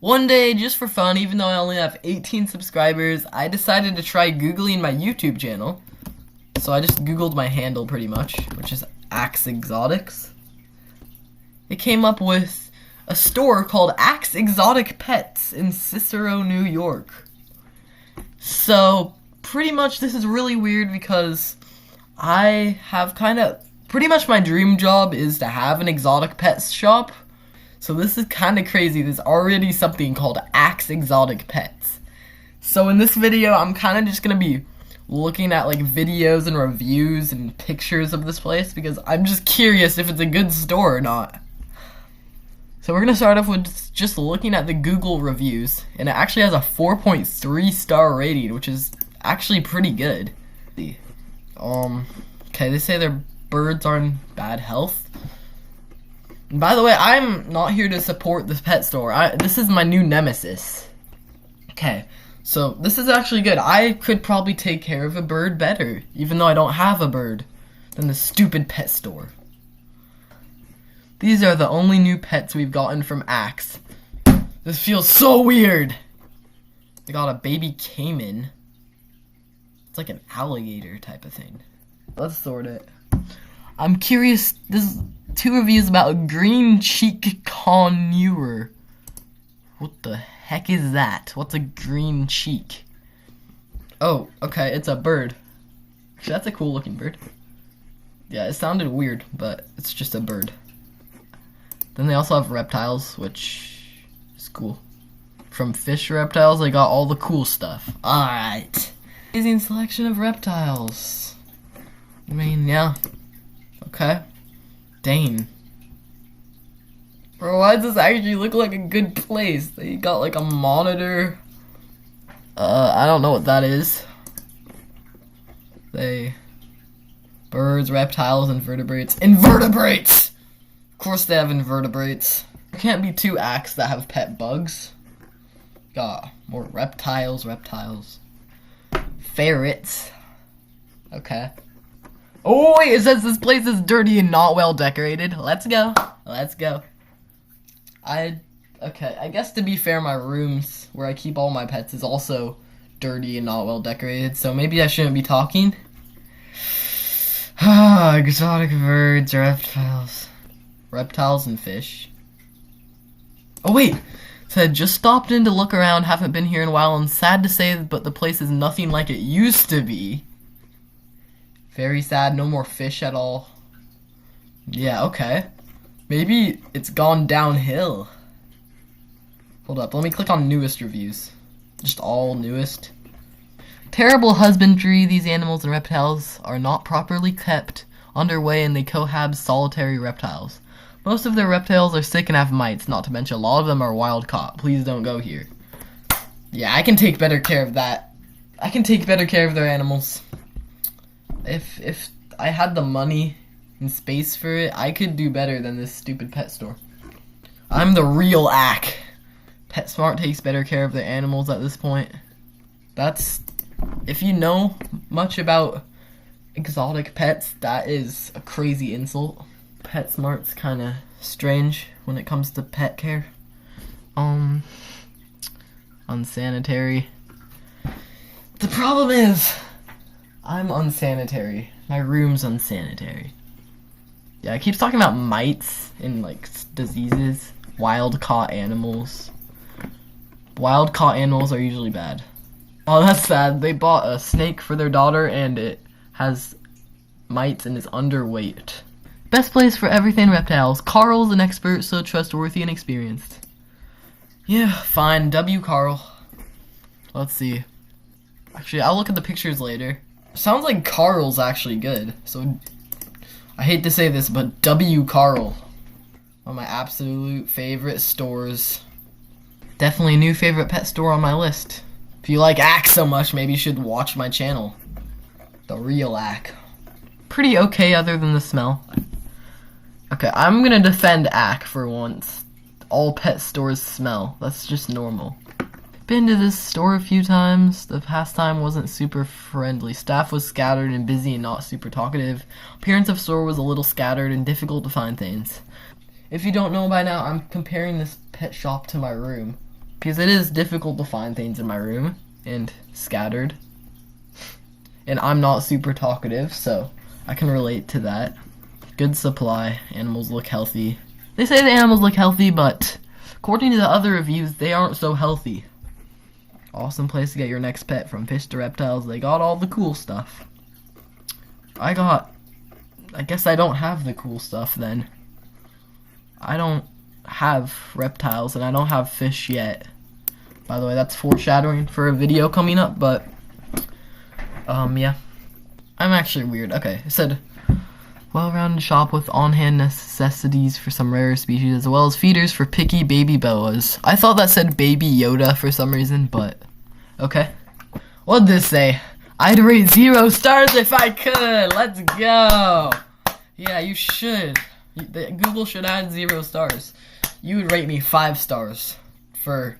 One day, just for fun, even though I only have 18 subscribers, I decided to try Googling my YouTube channel. So I just Googled my handle pretty much, which is Axe Exotics. It came up with a store called Axe Exotic Pets in Cicero, New York. So pretty much this is really weird because I have pretty much my dream job is to have an exotic pets shop. So this is kind of crazy. There's already something called Axe Exotic Pets. So in this video, I'm kind of just going to be looking at like videos and reviews and pictures of this place because I'm just curious if it's a good store or not. So we're going to start off with just looking at the Google reviews. And it actually has a 4.3 star rating, which is actually pretty good. Okay, they say their birds are in bad health. And by the way, I'm not here to support this pet store. This is my new nemesis. Okay, so this is actually good. I could probably take care of a bird better, even though I don't have a bird, than the stupid pet store. These are the only new pets we've gotten from Axe. This feels so weird. They got a baby caiman. It's like an alligator type of thing. Let's sort it. I'm curious, this is 2 reviews about a green cheek conure. What the heck is that? What's a green cheek? Oh, okay, it's a bird. Actually, that's a cool looking bird. Yeah, it sounded weird, but it's just a bird. Then they also have reptiles, which is cool. From fish reptiles, they got all the cool stuff. Alright. Amazing selection of reptiles. I mean, yeah. Okay. Dang. Bro, why does this actually look like a good place? They got like a monitor. I don't know what that is. Birds, reptiles, invertebrates. Invertebrates! Of course they have invertebrates. There can't be 2 Axe that have pet bugs. Got more reptiles. Ferrets. Okay. Oh wait, it says this place is dirty and not well decorated. Let's go. Okay, I guess to be fair, my rooms where I keep all my pets is also dirty and not well decorated, so maybe I shouldn't be talking. Exotic birds, reptiles and fish. Oh wait, said just stopped in to look around, haven't been here in a while, and sad to say, but the place is nothing like it used to be. Very sad, no more fish at all. Yeah, okay. Maybe it's gone downhill. Hold up, let me click on newest reviews. Just all newest. Terrible husbandry, these animals and reptiles are not properly kept underway and they cohabit solitary reptiles. Most of their reptiles are sick and have mites, not to mention a lot of them are wild caught. Please don't go here. Yeah, I can take better care of that. I can take better care of their animals. If I had the money and space for it, I could do better than this stupid pet store. I'm the real Ack. PetSmart takes better care of their animals at this point. If you know much about exotic pets, that is a crazy insult. PetSmart's kind of strange when it comes to pet care. Unsanitary. The problem is, I'm unsanitary. My room's unsanitary. Yeah, it keeps talking about mites and like diseases. Wild caught animals. Wild caught animals are usually bad. Oh, that's sad. They bought a snake for their daughter and it has mites and is underweight. Best place for everything reptiles. Carl's an expert, so trustworthy and experienced. Yeah, fine. W. Carl. Let's see. Actually, I'll look at the pictures later. Sounds like Carl's actually good. So, I hate to say this, but W. Carl. One of my absolute favorite stores. Definitely a new favorite pet store on my list. If you like Axe so much, maybe you should watch my channel. The real Axe. Pretty okay other than the smell. Okay, I'm gonna defend Axe for once. All pet stores smell. That's just normal. Been to this store a few times. The past time wasn't super friendly. Staff was scattered and busy and not super talkative. Appearance of store was a little scattered and difficult to find things. If you don't know by now, I'm comparing this pet shop to my room. because it is difficult to find things in my room and scattered. And I'm not super talkative, so I can relate to that. Good supply. Animals look healthy. They say the animals look healthy, but according to the other reviews, they aren't so healthy. Awesome place to get your next pet, from fish to reptiles. They got all the cool stuff. I guess I don't have the cool stuff then. I don't have reptiles and I don't have fish yet. By the way, that's foreshadowing for a video coming up, but yeah. I'm actually weird. Okay, it said well-rounded shop with on-hand necessities for some rare species, as well as feeders for picky baby boas. I thought that said Baby Yoda for some reason, but okay. What'd this say? I'd rate 0 stars if I could. Let's go. Yeah, you should. Google should add 0 stars. You would rate me 5 stars for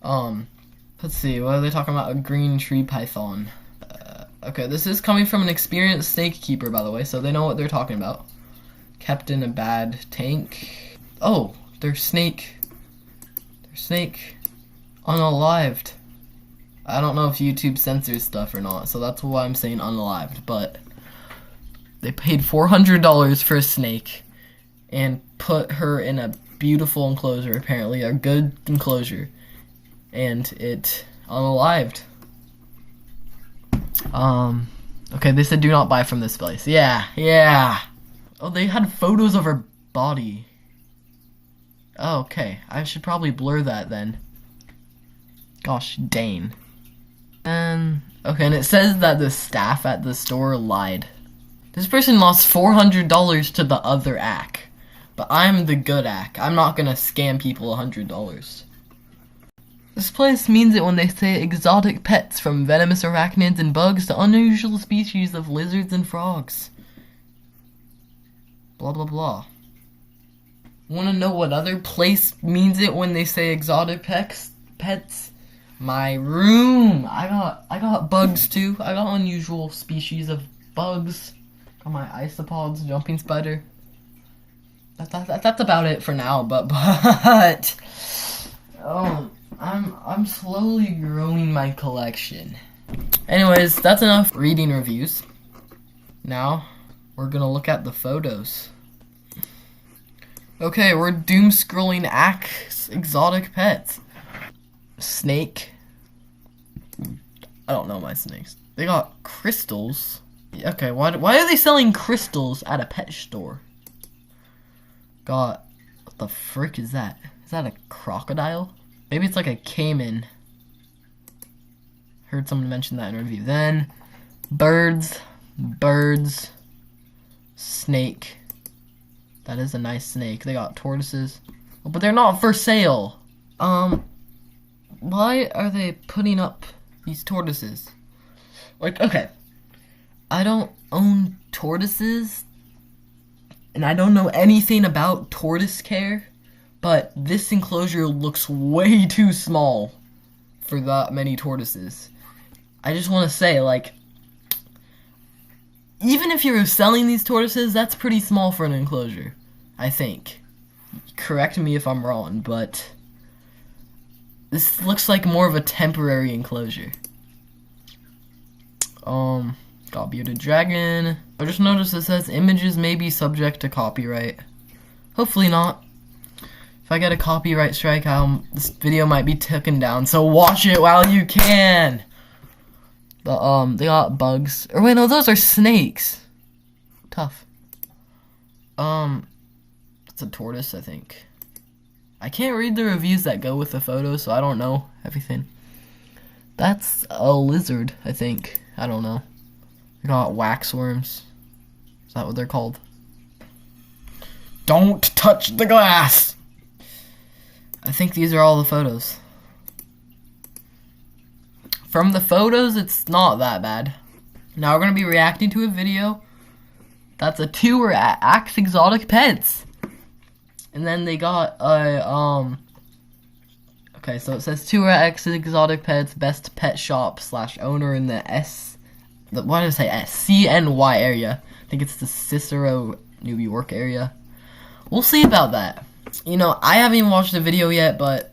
let's see, what are they talking about? A green tree python. Okay, this is coming from an experienced snake keeper, by the way, so they know what they're talking about. Kept in a bad tank. Oh, they're snake unalived. I don't know if YouTube censors stuff or not, so that's why I'm saying unalived, but they paid $400 for a snake and put her in a beautiful enclosure, apparently a good enclosure, and it unalived. Okay, they said do not buy from this place. Yeah. Oh, they had photos of her body. Oh, okay, I should probably blur that then. Gosh dang. Okay, and it says that the staff at the store lied. This person lost $400 to the other ack. But I'm the good ack. I'm not gonna scam people $100. This place means it when they say exotic pets, from venomous arachnids and bugs to unusual species of lizards and frogs. Blah blah blah. Wanna know what other place means it when they say exotic pets? My room. I got bugs too. I got unusual species of bugs. Got my isopods, jumping spider. That's about it for now, but I'm slowly growing my collection. Anyways, that's enough reading reviews. Now we're gonna look at the photos. Okay, we're doom scrolling axe exotic pets. Snake. I don't know my snakes. They got crystals. Okay, why are they selling crystals at a pet store? What the frick is that? Is that a crocodile? Maybe it's like a caiman. Heard someone mention that in a review. Then, birds, snake. That is a nice snake. They got tortoises. Oh, but they're not for sale. Why are they putting up these tortoises? Like, okay, I don't own tortoises, and I don't know anything about tortoise care, but this enclosure looks way too small for that many tortoises. I just want to say, like, even if you're selling these tortoises, that's pretty small for an enclosure, I think. Correct me if I'm wrong, but this looks like more of a temporary enclosure. Got bearded dragon. I just noticed it says images may be subject to copyright. Hopefully not. If I get a copyright strike, this video might be taken down, so watch it while you can. But they got bugs. Or wait, no, those are snakes. Tough. It's a tortoise, I think. I can't read the reviews that go with the photos, so I don't know everything. That's a lizard, I think. I don't know. They got waxworms. Is that what they're called? Don't touch the glass! I think these are all the photos. From the photos, it's not that bad. Now we're going to be reacting to a video. That's a tour at Axe Exotic Pets. And then they got a, okay, so it says tour at Axe Exotic Pets, best pet shop / owner in the why did I say S? CNY area. I think it's the Cicero, New York area. We'll see about that. You know, I haven't even watched the video yet, but,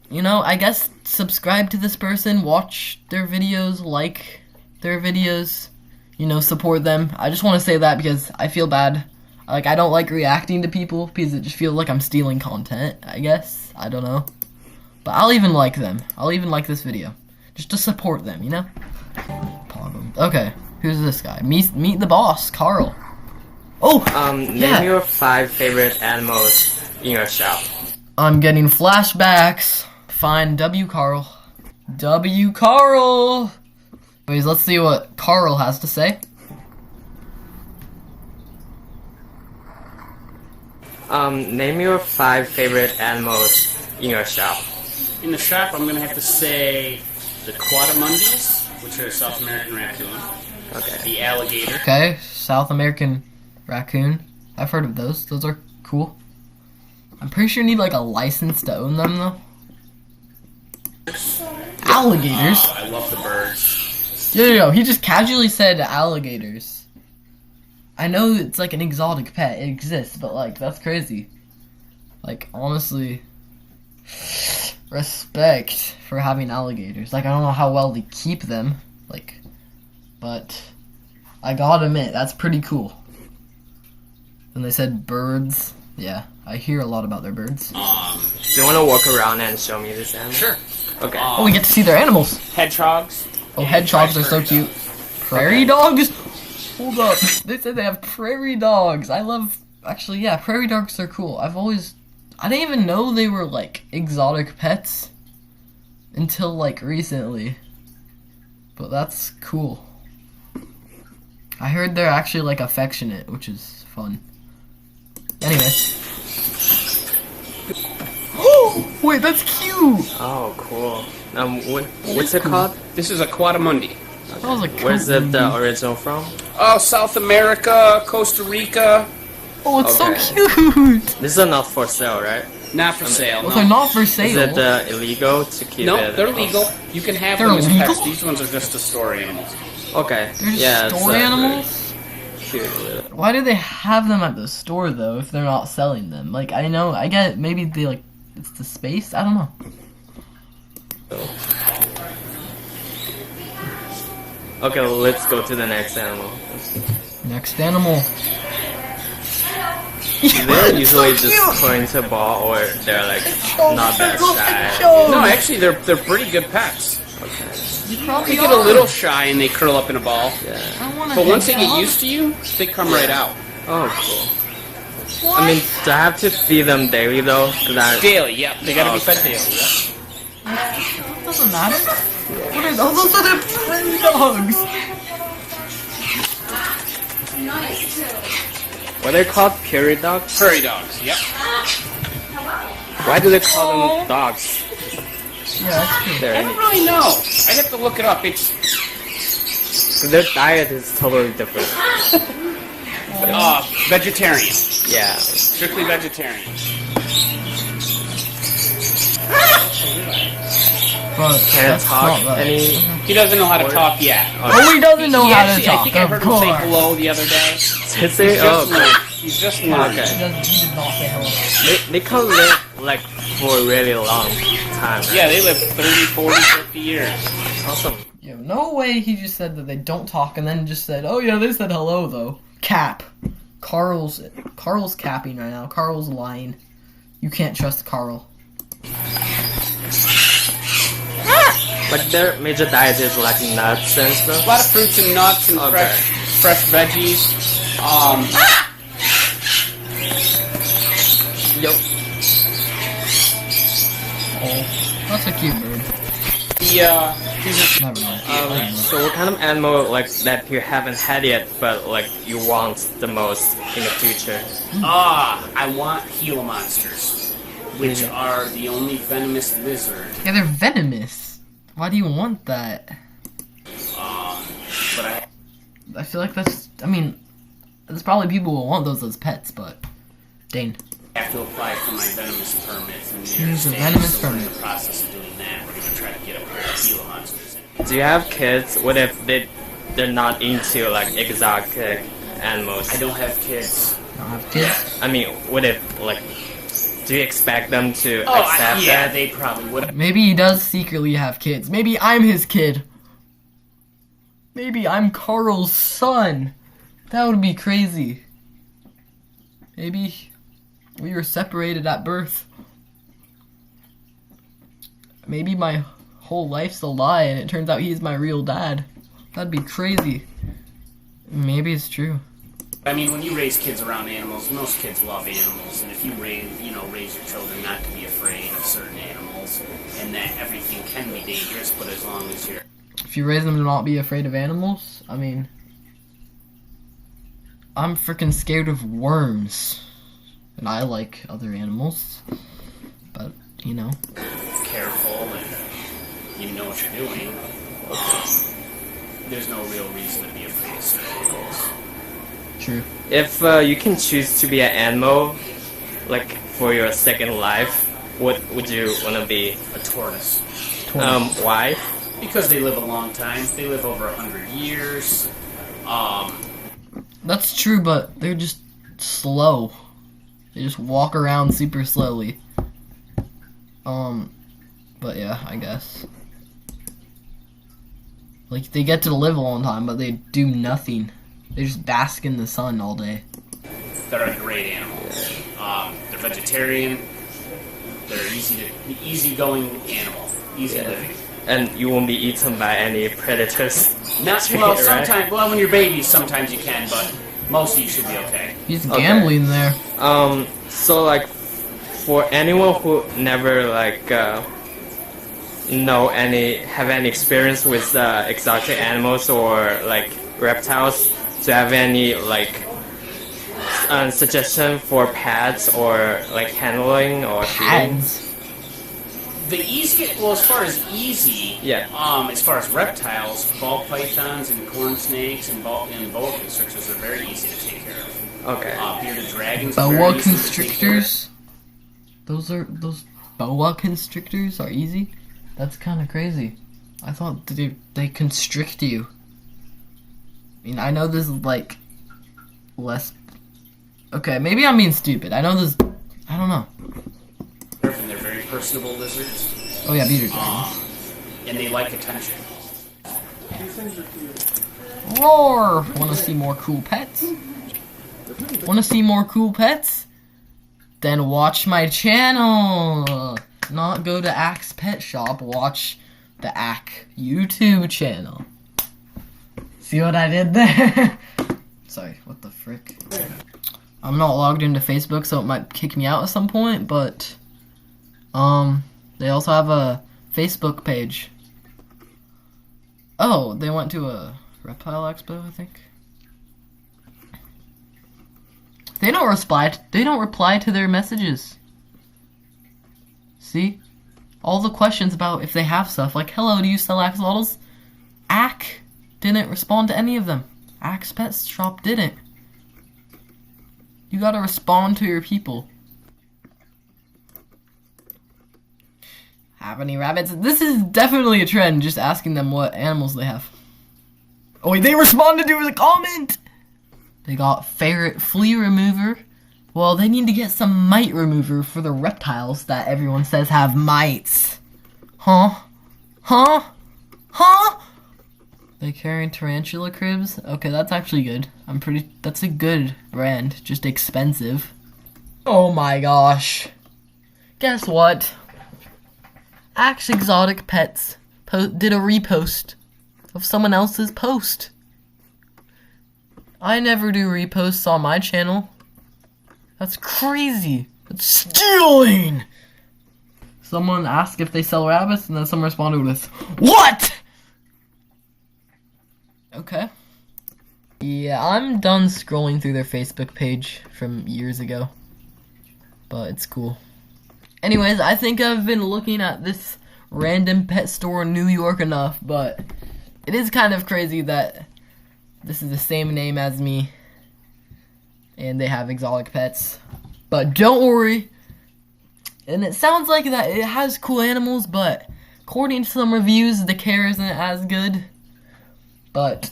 you know, I guess subscribe to this person, watch their videos, like their videos, you know, support them. I just want to say that because I feel bad. Like, I don't like reacting to people because it just feels like I'm stealing content, I guess. I don't know. But I'll even like them. I'll even like this video. Just to support them, you know? Okay, who's this guy? Meet the boss, Carl. Oh! Name your 5 favorite animals in your shop. I'm getting flashbacks. Fine, W. Carl. W. Carl! Anyways, let's see what Carl has to say. Name your 5 favorite animals in your shop. In the shop, I'm going to have to say the quadrumundis, which are a South American raccoon. Okay. The alligator. Okay, South American raccoon. I've heard of those. Those are cool. I'm pretty sure you need like a license to own them though. Alligators? I love the birds. Yo, he just casually said alligators. I know it's like an exotic pet. It exists, but like, that's crazy. Like, honestly, respect for having alligators. Like, I don't know how well they keep them. Like, but I gotta admit, that's pretty cool. And they said birds. Yeah, I hear a lot about their birds. Do you want to walk around and show me this animal? Sure. Okay. Oh, we get to see their animals. Hedgehogs. Oh, hedgehogs are so cute. Prairie dogs? Hold up. They said they have prairie dogs. I love... Actually, yeah, prairie dogs are cool. I didn't even know they were, like, exotic pets until, like, recently. But that's cool. I heard they're actually, like, affectionate, which is fun. Anyway. Oh, wait, that's cute! Oh, cool. What's it called? This is a quadrumundi. That was a Where's it original from? Oh, South America, Costa Rica. Oh, it's Okay. so cute! This is not for sale, right? Not for sale. Well, No, they're not for Is sale. it illegal to keep no, it? they're legal. You can have They're them as illegal? pets. These ones are just the store animals. Okay. They're just Yeah. store it's, animals? Cute. Why do they have them at the store though if they're not selling them? Like, I know, I get maybe they like it's the space. I don't know. Okay, well, let's go to the next animal. Next animal. They're usually just playing to ball, or they're like not that shy. No, actually, they're pretty good pets. You probably They get a little shy and they curl up in a ball. Yeah. But once they get used to you, they come right out. Oh, cool. I mean, do I have to feed them daily though? 'Cause Daily, yep. They gotta be fed Okay. daily. Yep. Doesn't matter. What are those? Those are the prairie dogs. what are they called? Prairie dogs? Prairie dogs, yep. Why do they call them dogs? Yeah, that's true. I They're don't really know. I'd have to look it up. It's their diet is totally different. vegetarian. Yeah. Strictly vegetarian. But Can't that's talk not right. any. He doesn't know how to talk yet. Oh, he doesn't know He how to actually, talk. I think I heard of him say course. hello the other day. Is it? Oh, okay. He's just learning. Okay. He did not say hello. They can live like for a really long time. Right? Yeah, they live 30, 40, 50 years. Awesome. Yo, no way he just said that they don't talk and then just said, oh yeah, they said hello though. Cap. Carl's capping right now. Carl's lying. You can't trust Carl. Like their major diet is like nuts and A stuff. lot of fruits and nuts and Okay. fresh veggies. Yo. Oh, that's a cute bird. These Never mind. So what kind of animal like that you haven't had yet, but like you want the most in the future? I want Gila monsters, which are the only venomous lizard. Yeah, they're venomous. Why do you want that? But I feel like that's, I mean, there's probably people who want those as pets, but dang. I have to apply for my venomous permit. And Here's a venomous We're in permit. the process of doing that. We're going to try to get a pair of Gila monsters in. Do you have kids? What if they're not into like exotic animals? I don't have kids. I don't have kids. I mean, what if like do you expect them to Oh, accept yeah, that? they probably would. Maybe he does secretly have kids. Maybe I'm his kid. Maybe I'm Carl's son. That would be crazy. Maybe we were separated at birth. Maybe my whole life's a lie and it turns out he's my real dad. That'd be crazy. Maybe it's true. I mean, when you raise kids around animals, most kids love animals, and if you raise your children not to be afraid of certain animals, and that everything can be dangerous, but as long as you're... If you raise them to not be afraid of animals, I mean, I'm freaking scared of worms. And I like other animals, but, you know. careful and you know what you're doing, there's no real reason to be afraid of certain animals. True. If you can choose to be an animal, like for your second life, what would you want to be? A tortoise. Why? Because they live a long time. They live over 100 years. That's true, but they're just slow. They just walk around super slowly. But yeah, I guess. Like, they get to live a long time, but they do nothing. They just bask in the sun all day. They're a great animal. They're vegetarian. They're easygoing animal. Easy living. And you won't be eaten by any predators. Not well. Right? Sometimes, well, when you're babies, sometimes you can, but most of you should be okay. He's gambling there. So like, for anyone who never like have any experience with exotic animals or like reptiles, do you have any like suggestion for pets or like handling or feeding? Pads. The easiest, well, as far as easy, Yeah. As far as reptiles, ball pythons and corn snakes and boa constrictors are very easy to take care of. Okay. Bearded dragons. Are Boa very easy to take care of. constrictors? Those boa constrictors are easy? That's kind of crazy. I thought they constrict you. I mean, I know this is like less. Okay, maybe I'm being stupid. I know this. I don't know. And they're very personable lizards. Oh yeah, bearded dragons. And they like attention. Roar! Want to see more cool pets? Want to see more cool pets? Then watch my channel. Not go to Axe Pet Shop. Watch the Axe YouTube channel. See what I did there? Sorry, what the frick? I'm not logged into Facebook, so it might kick me out at some point, but they also have a Facebook page. Oh, they went to a reptile expo, I think. They don't reply to their messages. See? All the questions about if they have stuff, like, hello, do you sell axolotls? Axe didn't respond to any of them. Axe Pet Shop didn't. You gotta respond to your people. Have any rabbits? This is definitely a trend, just asking them what animals they have. Oh wait, they responded to the comment! They got ferret flea remover. Well, they need to get some mite remover for the reptiles that everyone says have mites. Huh? Huh? Huh? They carrying tarantula cribs? Okay, that's actually good. That's a good brand, just expensive. Oh my gosh. Guess what? Axe Exotic Pets did a repost of someone else's post. I never do reposts on my channel. That's crazy. That's stealing! Someone asked if they sell rabbits, and then someone responded with, what?! Okay. Yeah, I'm done scrolling through their Facebook page from years ago. But it's cool. Anyways, I think I've been looking at this random pet store in New York enough, but it is kind of crazy that this is the same name as me, and they have exotic pets. But don't worry, and it sounds like that it has cool animals, but according to some reviews, the care isn't as good. But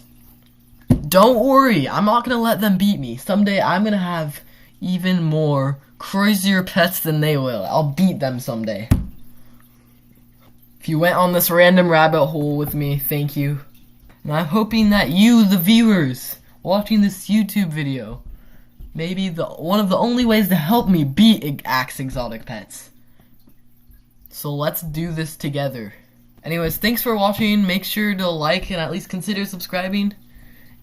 don't worry, I'm not gonna let them beat me. Someday I'm gonna have even more crazier pets than they will. I'll beat them someday. If you went on this random rabbit hole with me, thank you. And I'm hoping that you, the viewers, watching this YouTube video, may be one of the only ways to help me beat Axe Exotic Pets. So let's do this together. Anyways, thanks for watching. Make sure to like and at least consider subscribing.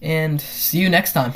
And see you next time.